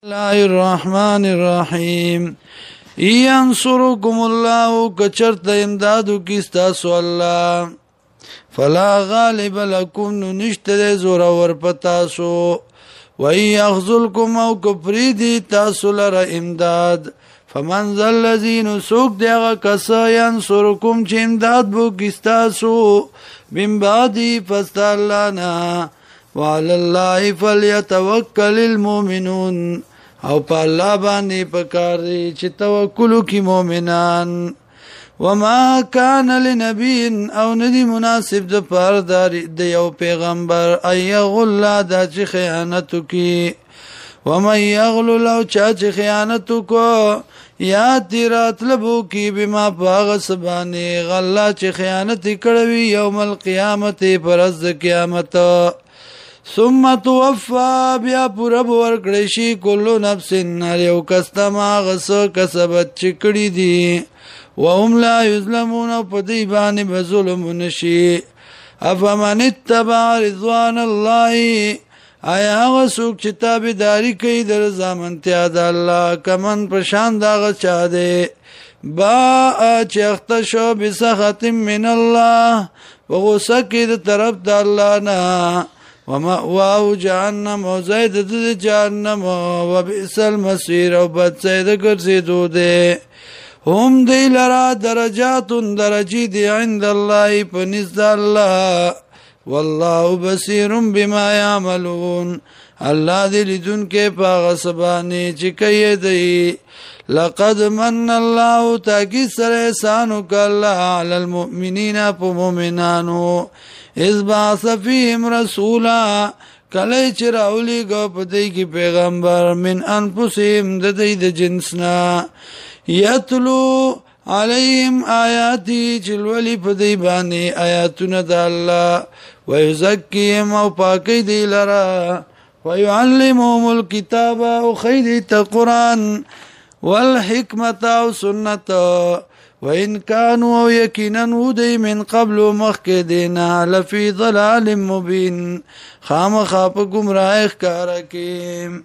الله الرحمن الرحیم ینصرکم الله کچرت امدادو کستاسو الله فلا غالب لکم نشتر زور ورپتاسو وی یخذلکم او کپریدی تاسو لر امداد فمن ذا الذین سوک دیغا کسا ینصرکم چه امداد بو کستاسو من بعدی فستا اللہنا وعلى الله فليتوكل المؤمنون او په الله باندې پکار دي چې توکل وکړي مؤمنان وما كان لنبي او ندي مناسب د پاره د یو پیغمبر اي غل د چې خیانت کوي ومن يغل لو چې خیانت کو یا تیرات لبو کی بما باغ سبانه غلا چې خیانت کړوي یوم القیامت پرز قیامت ثم توفى بیا پورا ورکړی شي کلو نفس یو کستما غس کسبت چکړی دي وهم لا یظلمون په دې باندې بظلم نشي افمن اتبع رضوان الله آیا غسوک چې تابعداري کوي در ضمانتیا د الله کمن پرشان دا چا دی با چخت شو بسخط من الله وغسه کې د طرف د الله نه ومأواه جهنم و زید جهنم و بئس المصير و بد زید گرزیدو ده هم دی لرا درجات درجی دی عند الله پنزد الله والله بصیر بما یعملون الله دی لیدون کے پاغ سبانی چکی دی لقد من الله تاکی سر احسانو که اللہ علی المؤمنین پا مومنانو از بعث فیهم رسولا کلی چه راولی گو پتی کی پیغمبر من انفسهم ددی د جنسنا یتلو علیهم آیاتی چلولی پتی بانی آیاتون دا اللہ ویزکیم او پاکی دی لرا ویعلمهم الكتاب او خیدی تا قرآن والحکمت او سنت وإن كانوا يكينا ودي من قبل مخكدنا لفي ضلال مبين خام خاپ گمراہ کارکیم